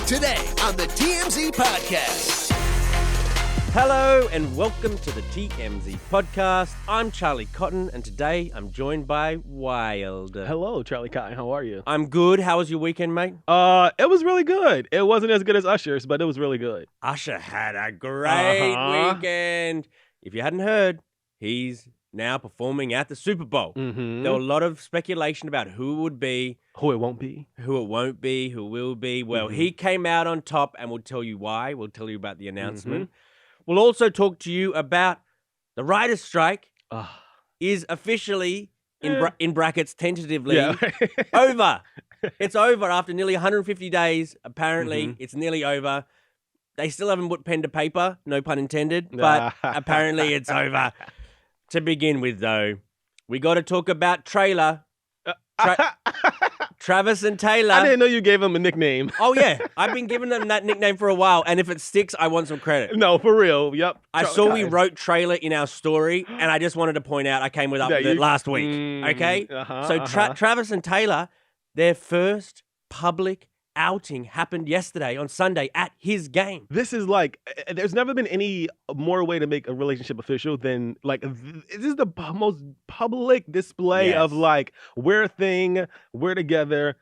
Today on the TMZ Podcast. Hello and welcome to the TMZ Podcast. I'm Charlie Cotton and today I'm joined by Wyld. Hello, Charlie Cotton. How are you? I'm good. How was your weekend, mate? It was really good. It wasn't as good as Usher's, but it was really good. Usher had a great weekend. If you hadn't heard, he's now performing at the Super Bowl. Mm-hmm. There were a lot of speculation about who would be, Who it won't be. who it won't be, who will be. Well, he came out on top and we'll tell you why. We'll tell you about the announcement. We'll also talk to you about the writers' strike is officially, in brackets, tentatively, over. It's over after nearly 150 days. Apparently, it's nearly over. They still haven't put pen to paper, no pun intended, but apparently it's over. To begin with, though, we got to talk about Trailer. Travis and Taylor. I didn't know you gave him a nickname. Oh, yeah. I've been giving them that nickname for a while, and if it sticks, I want some credit. No, for real. Yep. I saw we wrote Trailer in our story, and I just wanted to point out I came with it last week, okay? So Travis and Taylor, their first public outing happened yesterday on Sunday at his game. This is like, there's never been any more way to make a relationship official than like, this is the most public display of like, we're a thing, we're together.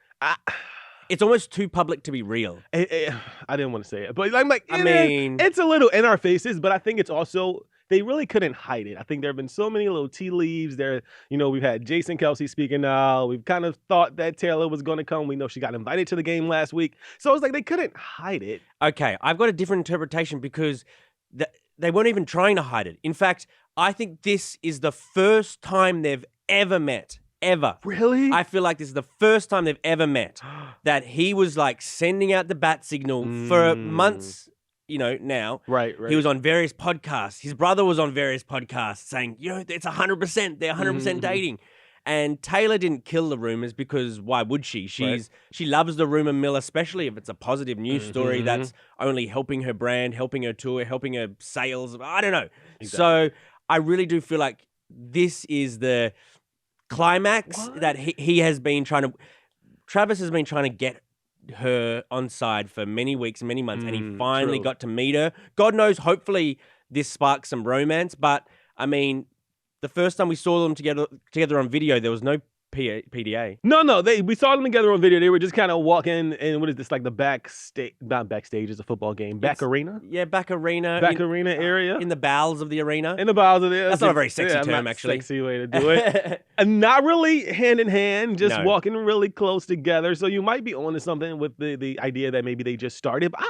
It's almost too public to be real. I didn't want to say it, but I'm like, I mean, it's a little in our faces, but I think it's also, they really couldn't hide it. I think there have been so many little tea leaves there. You know, we've had Jason Kelce speaking now. We've kind of thought that Taylor was going to come. We know she got invited to the game last week. So it's like they couldn't hide it. Okay, I've got a different interpretation because they weren't even trying to hide it. In fact, I think this is the first time they've ever met. Ever. Really? I feel like this is the first time they've ever met. That he was like sending out the bat signal for months. You know, now. Right. He was on various podcasts. His brother was on various podcasts saying, you know, it's 100%. They're 100% dating. And Taylor didn't kill the rumors because why would she? She loves the rumor mill, especially if it's a positive news story that's only helping her brand, helping her tour, helping her sales. I don't know. Exactly. So I really do feel like this is the climax that he has been trying to, Travis has been trying to get her on side for many weeks, many months, and he finally got to meet her. God knows, hopefully this sparks some romance, but I mean, the first time we saw them together on video, there was no PDA. No, we saw them together on video. They were just kind of walking in, what is this, like the not backstage, it's a football game, back arena? Yeah, back arena. Arena area. In the bowels of the arena. In the bowels of the arena. That's not a very sexy term, actually. Sexy way to do it. And not really hand in hand, just walking really close together. So you might be onto something with the idea that maybe they just started. But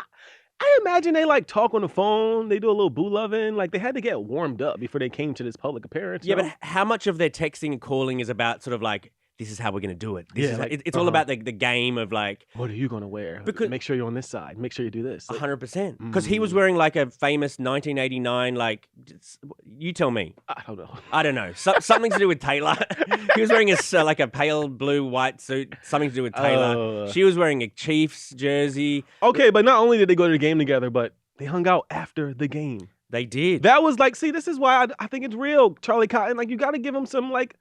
I imagine they like talk on the phone. They do a little boo loving. Like they had to get warmed up before they came to this public appearance. Yeah, but how much of their texting and calling is about sort of like, this is how we're going to do it. It's all about the game of like, what are you going to wear? Because make sure you're on this side. Make sure you do this. 100%. Because he was wearing like a famous 1989, like, you tell me. I don't know. Something to do with Taylor. He was wearing like a pale blue white suit. Something to do with Taylor. She was wearing a Chiefs jersey. Okay, but not only did they go to the game together, but they hung out after the game. They did. That was like, see, this is why I think it's real, Charlie Cotton. Like, you got to give him some like,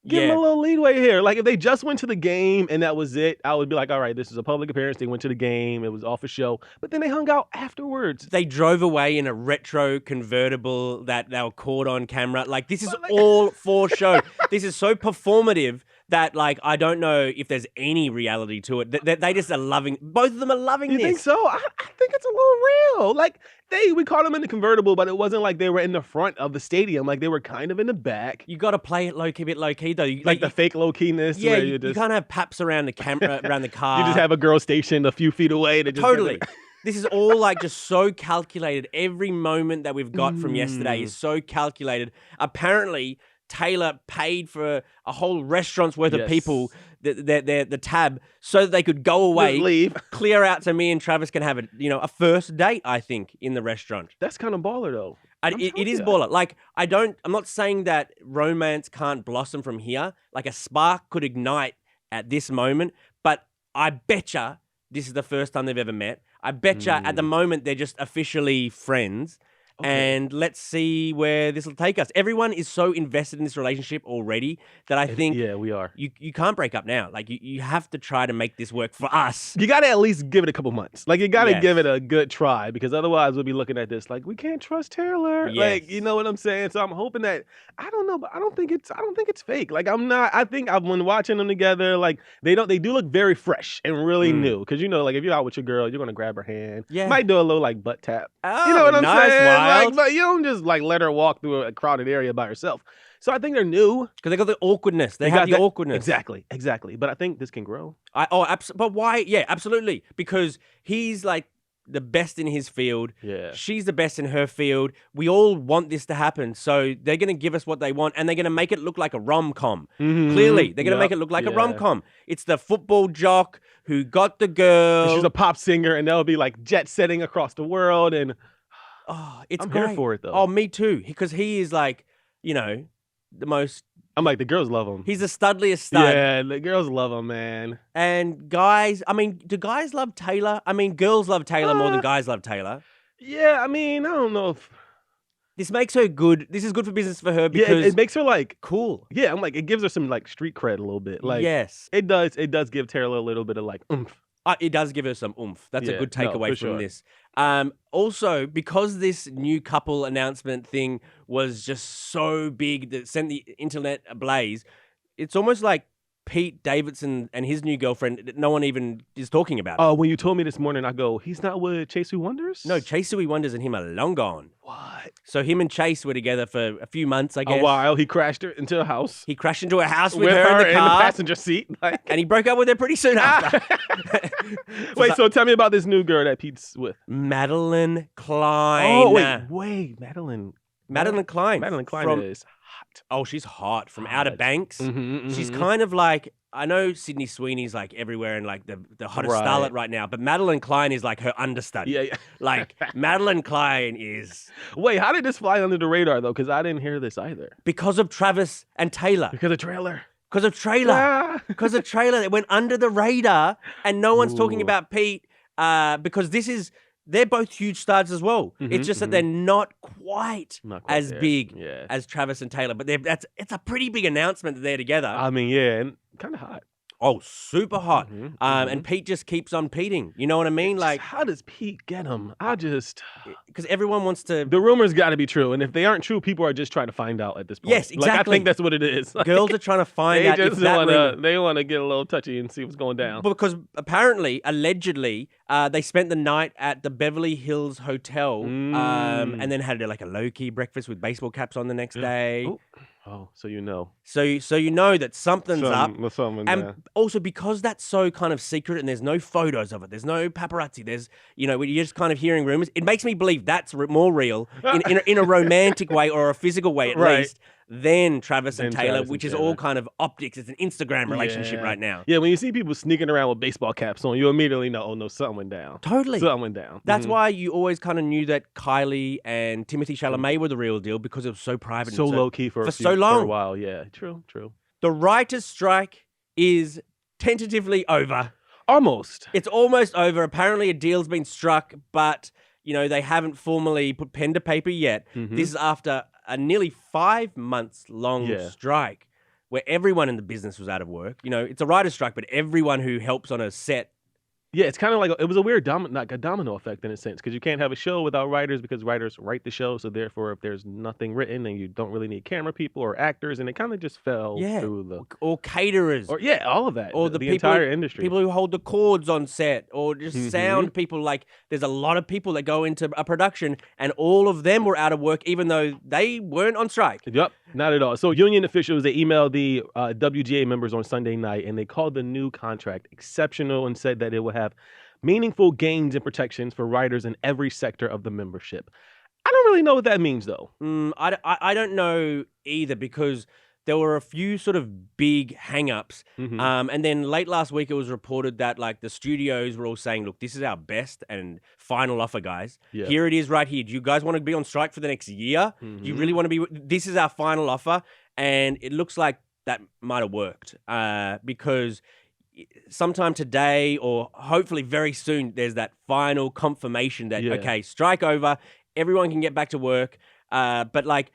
give them a little leeway here. Like, if they just went to the game and that was it, I would be like, all right, this is a public appearance. They went to the game. It was off a show. But then they hung out afterwards. They drove away in a retro convertible that they were caught on camera. Like, this is all for show. This is so performative that, like, I don't know if there's any reality to it. They just are loving, both of them are loving this. You think so? I think it's a little real. Like, we caught them in the convertible, but it wasn't like they were in the front of the stadium. Like, they were kind of in the back. You got to play it low-key, bit low-key, though. Like the fake low-keyness. Yeah, you can't have paps around the camera, around the car. You just have a girl stationed a few feet away. To just totally. This is all like just so calculated. Every moment that we've got from yesterday is so calculated. Apparently, Taylor paid for a whole restaurant's worth of people, the tab, so that they could go away, leave, clear out, so me and Travis can have a first date, I think, in the restaurant. That's kind of baller, though. It is baller. Like, I'm not saying that romance can't blossom from here. Like, a spark could ignite at this moment, but I betcha this is the first time they've ever met. I betcha at the moment they're just officially friends. And let's see where this will take us. Everyone is so invested in this relationship already that I think we are. You can't break up now. Like you have to try to make this work for us. You got to at least give it a couple months. Like you got to give it a good try, because otherwise we'll be looking at this like we can't trust Taylor. Yes. Like, you know what I'm saying? So I'm hoping that, I don't know, but I don't think it's fake. Like I think I've been watching them together, like they do look very fresh and really new. Because like if you're out with your girl, you're gonna grab her hand. Yeah. Might do a little like butt tap. Oh, you know what I'm nice, saying? Wyld. Like, but you don't just like let her walk through a crowded area by herself. So I think they're new. Because they got the awkwardness. They have the awkwardness. Exactly. But I think this can grow. But why? Yeah, absolutely. Because he's like the best in his field. Yeah. She's the best in her field. We all want this to happen. So they're going to give us what they want, and they're going to make it look like a rom-com. Mm-hmm. Clearly, they're going to make it look like a rom-com. It's the football jock who got the girl. And she's a pop singer, and they'll be like jet-setting across the world. And it's I'm great. here for it, though. Oh, me too. Because he is like, the most... I'm like, the girls love him. He's the studliest stud. Yeah, the girls love him, man. And guys, do guys love Taylor? Girls love Taylor more than guys love Taylor. Yeah, I don't know if... This makes her good. This is good for business for her because... it makes her, like... Cool. Yeah, I'm like, it gives her some, like, street cred a little bit. Like, yes. It does give Taylor a little bit of, like, oomph. It does give her some oomph. That's a good takeaway from this. Also, because this new couple announcement thing was just so big that sent the internet ablaze, it's almost like Pete Davidson and his new girlfriend, no one even is talking about it. Oh, when you told me this morning, I go, he's not with Chase Who Wonders? No, Chase Who Wonders and him are long gone. What? So him and Chase were together for a few months, I guess. A while. He crashed her into a house. He crashed into a house with her in the car. In the passenger seat. Like... And he broke up with her pretty soon after. Wait, so tell me about this new girl that Pete's with. Madeline Klein. Oh, wait. Madeline Klein. Madeline Klein is hot. Oh, she's hot. From Outer Banks. Mm-hmm. She's kind of like... I know Sydney Sweeney's like everywhere and like the hottest starlet right now, but Madeline Klein is like her understudy. Yeah. Like Madeline Klein is... Wait, how did this fly under the radar though? Because I didn't hear this either. Because of Travis and Taylor. Because of Trailer. Because of Trailer. Because of Trailer. It went under the radar and no one's talking about Pete because they're both huge stars as well. It's just that they're not quite as big as Travis and Taylor. But it's a pretty big announcement that they're together. And kind of hot. Oh, super hot. And Pete just keeps on Peting. You know what I mean? Like, how does Pete get him? Because everyone wants to... The rumors got to be true. And if they aren't true, people are just trying to find out at this point. Yes, exactly. Like, I think that's what it is. Like, girls are trying to find out if that they want to get a little touchy and see what's going down. Because apparently, allegedly, they spent the night at the Beverly Hills Hotel and then had like a low-key breakfast with baseball caps on the next day. Oh, so you know. So you know that something's up. And also because that's so kind of secret and there's no photos of it, there's no paparazzi, there's, you're just kind of hearing rumors. It makes me believe that's more real in a romantic way or a physical way at least than Travis and Taylor, which is all kind of optics. It's an Instagram relationship right now. Yeah, when you see people sneaking around with baseball caps on, you immediately know, oh no, something went down. Totally. Something went down. That's why you always kind of knew that Kylie and Timothée Chalamet were the real deal because it was so private. So low-key for so long. For a while, yeah. True. The writer's strike is tentatively over. Almost. It's almost over. Apparently a deal's been struck, but, they haven't formally put pen to paper yet. This is after a nearly 5 months long strike where everyone in the business was out of work. It's a writer's strike, but everyone who helps on a set. Yeah, it's kind of like it was a weird domino effect in a sense, because you can't have a show without writers because writers write the show. So therefore, if there's nothing written, then you don't really need camera people or actors, and it kind of just fell through the or caterers or all of that, or the people, entire industry, people who hold the cords on set, or just sound people. Like there's a lot of people that go into a production, and all of them were out of work, even though they weren't on strike. Yep, not at all. So union officials, they emailed the WGA members on Sunday night, and they called the new contract exceptional and said that it would have meaningful gains and protections for writers in every sector of the membership. I don't really know what that means, though. I don't know either, because there were a few sort of big hang-ups. And then late last week, it was reported that like the studios were all saying, look, this is our best and final offer, guys. Yeah. Here it is right here. Do you guys want to be on strike for the next year? Do you really want to be? This is our final offer. And it looks like that might have worked because sometime today or hopefully very soon, there's that final confirmation that, okay, strike over. everyone can get back to work. But like,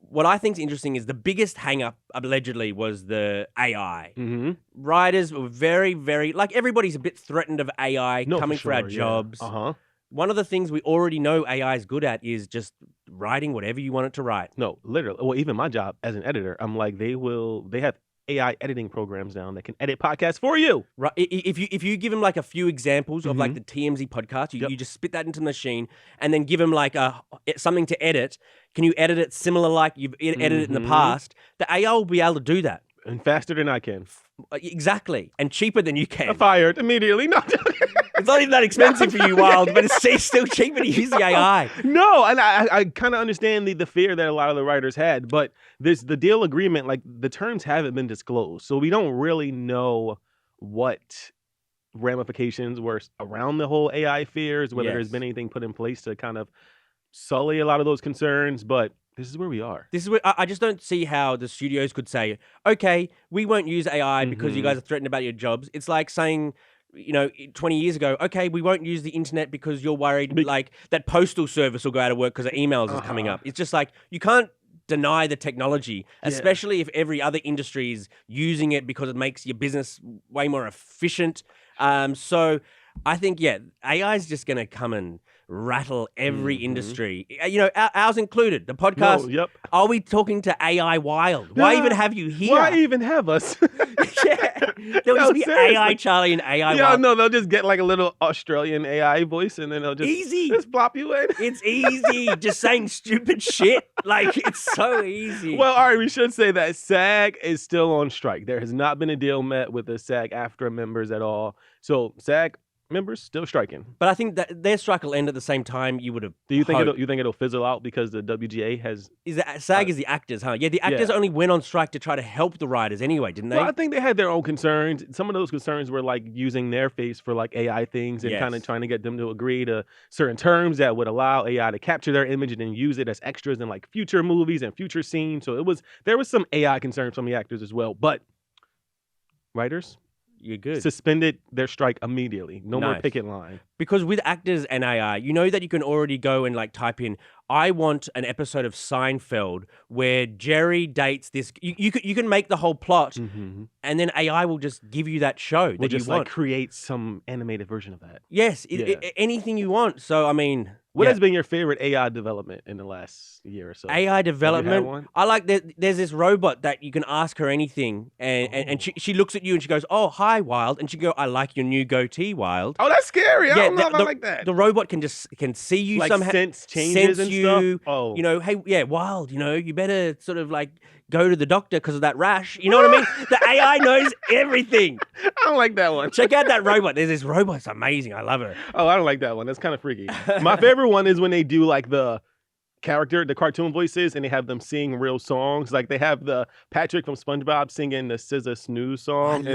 what I think is interesting is the biggest hang-up, allegedly, was the AI. Mm-hmm. Writers were very, very... Like, everybody's a bit threatened of AI coming for our jobs. Uh-huh. One of the things we already know AI is good at is just writing whatever you want it to write. No, literally. Well, even my job as an editor, I'm like, they have AI editing programs now that can edit podcasts for you. Right. If you give them like a few examples of like the TMZ podcast, you just spit that into the machine and then give them like something to edit. Can you edit it similar like you've edited it in the past? The AI will be able to do that. And faster than I can. Exactly. And cheaper than you can. Fired immediately. No. It's not even that expensive for you, Wyld, but it's still cheaper to use the AI. No, and I kind of understand the fear that a lot of the writers had, but the deal agreement, like the terms haven't been disclosed, so we don't really know what ramifications were around the whole AI fears, whether there's been anything put in place to kind of sully a lot of those concerns, but this is where we are. This is where I just don't see how the studios could say, okay, we won't use AI because you guys are threatened about your jobs. It's like saying, 20 years ago, okay, we won't use the internet because you're worried like that postal service will go out of work because the emails is coming up. It's just like, you can't deny the technology, especially if every other industry is using it because it makes your business way more efficient. So I think, AI is just going to come and rattle every industry. Ours included. The podcast. No, yep. Are we talking to AI Wyld? Why even have you here? Why even have us? There'll just be seriously. AI Charlie and AI Wyld. No, they'll just get like a little Australian AI voice and then they'll just plop you in. It's easy. Just saying stupid shit. Like, it's so easy. Well, all right, we should say that SAG is still on strike. There has not been a deal met with the SAG-AFTRA members at all. So SAG members still striking. But I think that their strike will end at the same time you would have. Do you think it'll fizzle out because the WGA has? SAG is the actors, huh? Yeah, the actors only went on strike to try to help the writers anyway, didn't they? Well, I think they had their own concerns. Some of those concerns were like using their face for like AI things and kind of trying to get them to agree to certain terms that would allow AI to capture their image and then use it as extras in like future movies and future scenes. So there was some AI concerns from the actors as well, but writers. You're good. Suspended their strike immediately. No more picket line. Because with actors and AI, you know that you can already go and like type in, I want an episode of Seinfeld where Jerry dates this. You can make the whole plot, and then AI will just give you that show that you want. Like create some animated version of that. Yes, anything you want. So I mean, what has been your favorite AI development in the last year or so? AI development. I like that. There's this robot that you can ask her anything, and she looks at you and she goes, "Oh, hi, Wyld," and she go, "I like your new goatee, Wyld." Oh, that's scary. I don't know if I like that. The robot can see you like somehow, sense changes and you. Stuff. Oh, hey, Wyld. You better sort of like go to the doctor because of that rash. You know what I mean? The AI knows everything. I don't like that one. Check out that robot. There's this robot. It's amazing. I love her. Oh, I don't like that one. That's kind of freaky. My favorite one is when they do like the cartoon voices, and they have them sing real songs. Like they have the Patrick from SpongeBob singing the SZA Snooze song,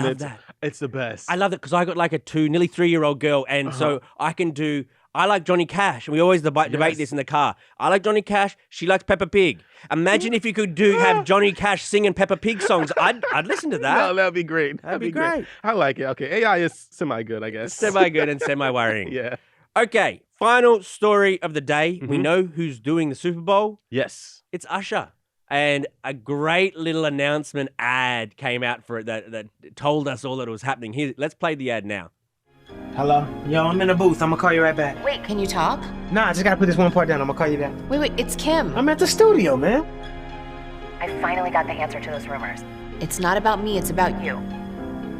it's the best. I love it because I got like a nearly 3-year-old girl, and so I can do. I like Johnny Cash, and we always debate this in the car. I like Johnny Cash. She likes Peppa Pig. Imagine if you could have Johnny Cash singing Peppa Pig songs. I'd listen to that. No, that'd be great. That'd be great. I like it. Okay, AI is semi-good, I guess. Semi-good and semi-worrying. Yeah. Okay, final story of the day. We know who's doing the Super Bowl. Yes. It's Usher. And a great little announcement ad came out for it that told us all that it was happening. Here, let's play the ad now. Hello? Yo, I'm in the booth. I'm gonna call you right back. Wait, can you talk? Nah, I just gotta put this one part down. I'm gonna call you back. Wait, it's Kim. I'm at the studio, man. I finally got the answer to those rumors. It's not about me, it's about you.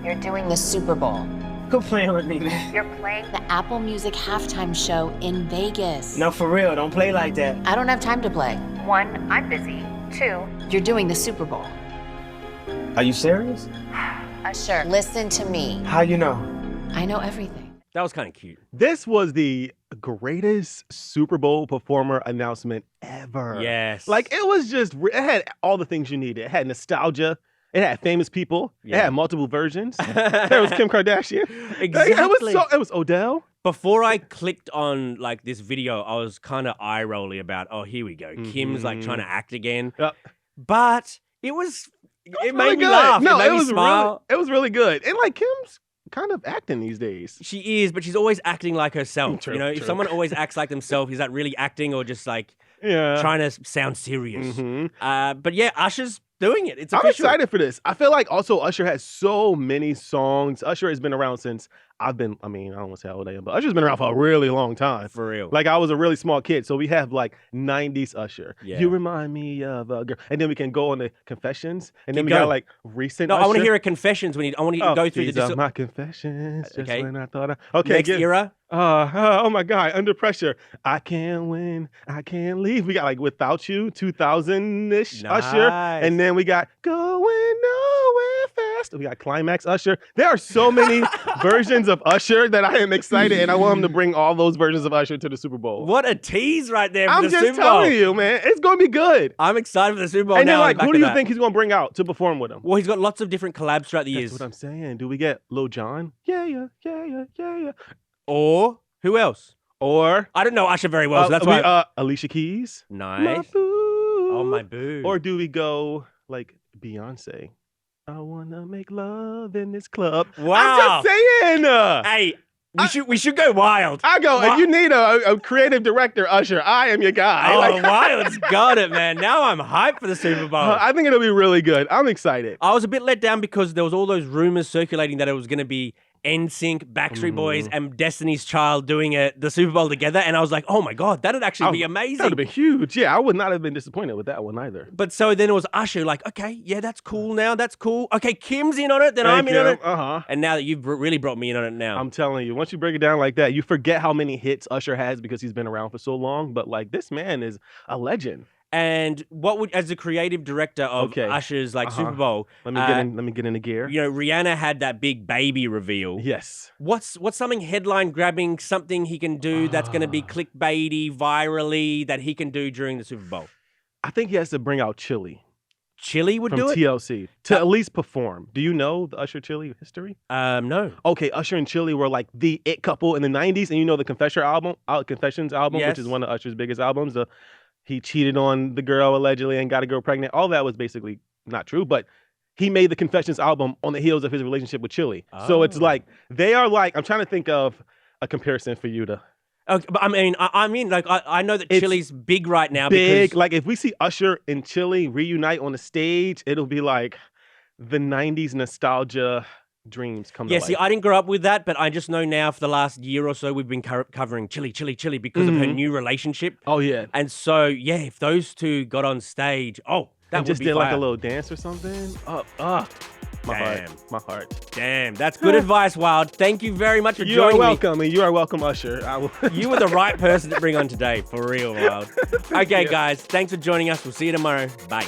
You're doing the Super Bowl. Quit playing with me, man. You're playing the Apple Music halftime show in Vegas. No, for real. Don't play like that. I don't have time to play. 1, I'm busy. 2, you're doing the Super Bowl. Are you serious? Usher, listen to me. How you know? I know everything. That was kind of cute. This was the greatest Super Bowl performer announcement ever. Yes. Like, it had all the things you needed. It had nostalgia. It had famous people. Yeah. It had multiple versions. There was Kim Kardashian. Exactly. It was Odell. Before I clicked on like this video, I was kind of eye-rolly about, oh, here we go. Kim's like trying to act again. Yep. But it made me good. laugh. No, it made me smile. It was really good. And like Kim's kind of acting these days. She is, but she's always acting like herself. True, you know, if true. someone always acts like themselves, is that really acting or just like trying to sound serious? But yeah, Usher's doing it. It's I'm official. excited for this. I feel like also Usher has so many songs. Usher has been around since I don't want to say how old I am, but Usher's been around for a really long time. For real. Like I was a really small kid, so we have like 90s Usher. Yeah. You remind me of a girl. And then we can go on the confessions. And then Keep we got going. like recent No, Usher. I want to hear a confessions I want you to go through These the are my confessions. Just Okay. when I thought okay, next era. oh my God, Under Pressure. I can't win, I can't leave. We got like Without You, 2000-ish Usher. Nice. And then we got Going Nowhere Fast. We got Climax Usher. There are so many versions of Usher that I am excited, and I want him to bring all those versions of Usher to the Super Bowl. What a tease right there for I'm the just Super Bowl. telling you, man. It's going to be good. I'm excited for the Super Bowl And then now. like, who do you think he's going to bring out to perform with him? Well, he's got lots of different collabs throughout the years. That's what I'm saying. Do we get Lil Jon? Yeah. Or who else? Or I don't know Usher very well, so that's why. Alicia Keys. Nice. My boo. Oh, my boo. Or do we go like Beyonce? I wanna make love in this club. Wow. I'm just saying. Hey, we should go Wyld. I go. If you need a creative director, Usher, I am your guy. Oh, Like, Wyld's got it, man. Now I'm hyped for the Super Bowl. I think it'll be really good. I'm excited. I was a bit let down because there was all those rumors circulating that it was going to be NSYNC, Backstreet Boys, and Destiny's Child doing the Super Bowl together, and I was like, oh my God, that'd actually be amazing. That would have been huge. Yeah, I would not have been disappointed with that one either. But so then it was Usher, like, okay, yeah, that's cool now, that's cool. Okay, Kim's in on it, then I'm in on it. And now that you've really brought me in on it now. I'm telling you, once you break it down like that, you forget how many hits Usher has because he's been around for so long. But like, this man is a legend. And what would, as the creative director of Usher's Super Bowl, let me get into gear. You know, Rihanna had that big baby reveal. Yes. What's something headline grabbing, something he can do that's going to be clickbaity, virally, that he can do during the Super Bowl? I think he has to bring out Chili. Chili would from do it? TLC to at least perform. Do you know the Usher Chili history? No. Okay, Usher and Chili were like the it couple in the 90s, and you know the Confessions album, Yes. which is one of Usher's biggest albums. He cheated on the girl allegedly and got a girl pregnant. All that was basically not true, but he made the Confessions album on the heels of his relationship with Chili. So it's like, they are like, I'm trying to think of a comparison for you to. Okay, but I mean, I know that Chili's big right now. Big, because like if we see Usher and Chili reunite on the stage, it'll be like the 90s nostalgia dreams come to life. See, I didn't grow up with that, but I just know now for the last year or so we've been covering Chili because of her new relationship. Oh yeah. And so, yeah, if those two got on stage, that would just be did like fire. a little dance or something. My heart. Damn, that's good advice, Wyld. Thank you very much for You joining are welcome, and you are welcome, Usher. You were the right person to bring on today, for real, Wyld. Okay, guys, thanks for joining us. We'll see you tomorrow. Bye.